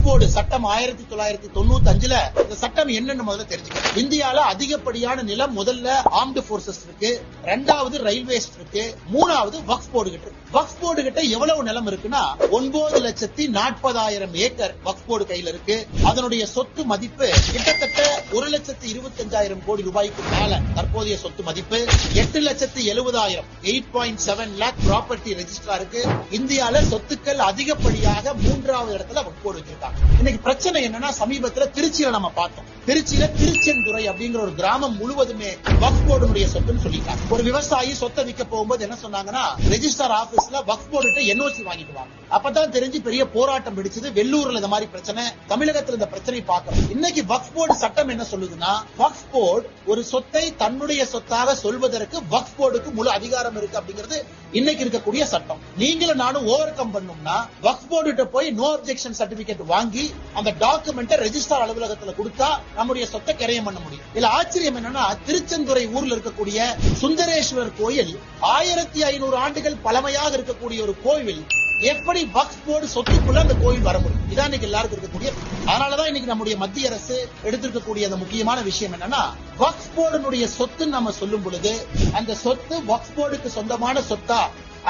Board சட்டம் 1995 இந்த சட்டம் என்னன்னு முதல்ல தெரிஞ்சுக்கணும். இந்தியால அதிகப்படியான நிலம் முதல்ல ஆர்ம்டு போர்சஸ் இருக்கு, இரண்டாவது ரயில்வேஸ் இருக்கு, மூணாவது வக்ஃப் போர்டு கிட்ட இருக்கு. வக்ஃப் போர்டு கிட்ட எவ்வளவு நிலம் இருக்குன்னா 9,40,000 ஏக்கர் வக்ஃப் போர்டு கையில இருக்கு. அதனுடைய சொத்து மதிப்பு கிட்டத்தட்ட 1,25,000 கோடி ரூபாய்க்கு மேல தற்போதைய சொத்து மதிப்பு. 8,70,000 8.7 லேக் ப்ராப்பர்ட்டி ரெஜிஸ்டரா இருக்கு. இந்தியால சொத்துக்கள் அதிகப்படியாக 3வது இடத்துல வக்ஃப் போர்டு வச்சிருக்காங்க. இன்னைக்கு பிரச்சனை என்னன்னா, சமீபத்துல திருச்சியில நம்ம பார்த்தோம். திருச்சியில திருச்செந்துறை அப்படிங்கிற ஒரு கிராமம் முழுவதுமே வக்ஃப் போர்டுடைய சொத்துன்னு சொல்லிட்டாங்க. ஒரு விவசாயி சொத்தை விற்க போகும்போது என்ன சொன்னாங்கன்னா, ரெஜிஸ்டர் ஆபீஸ்ல வக்ஃப் போர்டு என்ஓசி வாங்கிட்டு வாங்க. அப்பதான் தெரிஞ்சு பெரிய போராட்டம் வெடிச்சது. வெள்ளூர்ல இந்த மாதிரி பிரச்சனை, தமிழகத்தில் இந்த பிரச்சனை பார்க்கிறோம். இன்னைக்கு வக்ஃப் போர்டு சட்டம் என்ன சொல்லுதுன்னா, வக்ஃப் போர்டு ஒரு சொத்தை தன்னுடைய சொத்தாக சொல்வதற்கு வக்ஃப் போர்டுக்கு முழு அதிகாரம் இருக்கு அப்படிங்கிறது இன்னைக்கு இருக்கக்கூடிய சட்டம். நீங்களும் நானும் ஓவர் கம் பண்ணோம்னா வக்ஃப் போர்டு போய் நோ அப்ஜெக்ஷன் சர்டிபிகேட் வாங்கி அந்த டாக்குமெண்ட் ரெஜிஸ்டர் அலுவலகத்துல கொடுத்தா நம்முடைய சொத்தை கிரயம் பண்ண முடியும். இதுல ஆச்சரியம் என்னன்னா, திருச்செந்துறை ஊர்ல இருக்கக்கூடிய சுந்தரேஸ்வரர் கோயில் 1500 ஆண்டுகள் பழமையாக இருக்கக்கூடிய ஒரு கோவில் எப்படி வக்ஃப் போர்டு சொத்துக்குள்ள அந்த கோயில் வர முடியும்? இதான் இன்னைக்கு எல்லாருக்கும் இருக்கக்கூடிய. அதனாலதான் இன்னைக்கு நம்முடைய மத்திய அரசு எடுத்திருக்கக்கூடிய அந்த முக்கியமான விஷயம் என்னன்னா, வக்ஃப் போர்டுடைய சொத்து நம்ம சொல்லும் பொழுது அந்த சொத்து வக்ஃப் போர்டுக்கு சொந்தமான சொத்தா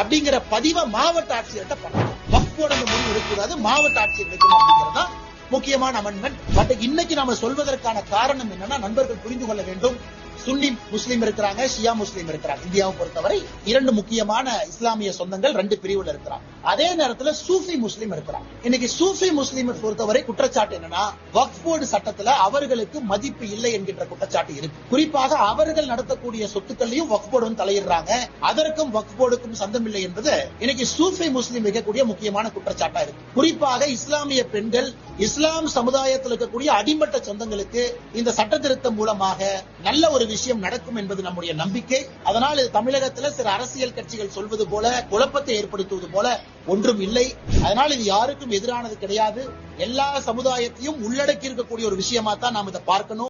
அப்படிங்கிற பதிவை மாவட்ட ஆட்சியர்கிட்ட பண்ணணும். வக்ஃப் போர்டு அந்த முடிவு எடுக்கூடாது, மாவட்ட ஆட்சியர் எடுக்கணும் அப்படிங்கறதா முக்கியமான அமெண்ட்மெண்ட். பட் இன்னைக்கு நாம சொல்வதற்கான காரணம் என்னன்னா, நண்பர்கள் புரிந்து கொள்ள வேண்டும். சுன்னி முஸ்லீம் இருக்கிறாங்க, ஷியா முஸ்லீம் இருக்கிறாங்க. இந்தியாவை பொறுத்தவரை 2 முக்கியமான இஸ்லாமிய சொந்தங்கள் 2 பிரிவுல இருக்கிறாங்க. அதே நேரத்துல சூஃபி முஸ்லீம் இருக்கிறாங்க. இன்னைக்கு சூஃபி முஸ்லீம் பொறுத்தவரை குற்றச்சாட்டு என்னன்னா, வக்ஃப் போர்டு சட்டத்துல அவர்களுக்கு மதிப்பு இல்லை என்கின்ற குற்றச்சாட்டு இருக்கு. குறிப்பாக அவர்கள் நடத்தக்கூடிய சொத்துக்களையும் வக்ஃப் போர்டு தலையிடுறாங்க. அதற்கும் வக்ஃப் போர்டுக்கும் சந்தம் இல்லை என்பது இன்னைக்கு சூஃபி முஸ்லீம் வைக்கக்கூடிய முக்கியமான குற்றச்சாட்டா இருக்கு. குறிப்பாக இஸ்லாமிய பெண்கள், இஸ்லாம் சமுதாயத்தில் இருக்கக்கூடிய அடிமட்ட சொந்தங்களுக்கு இந்த சட்ட திருத்தம் மூலமாக நல்ல ஒரு விஷயம் நடக்கும் என்பது நம்முடைய நம்பிக்கை. அதனால் இது தமிழகத்தில் சில அரசியல் கட்சிகள் சொல்வது போல குழப்பத்தை ஏற்படுத்துவது போல ஒன்றும் இல்லை. அதனால் இது யாருக்கும் எதிரானது கிடையாது. எல்லா சமுதாயத்தையும் உள்ளடக்கி இருக்கக்கூடிய ஒரு விஷயமா தான் நாம் இதை பார்க்கணும்.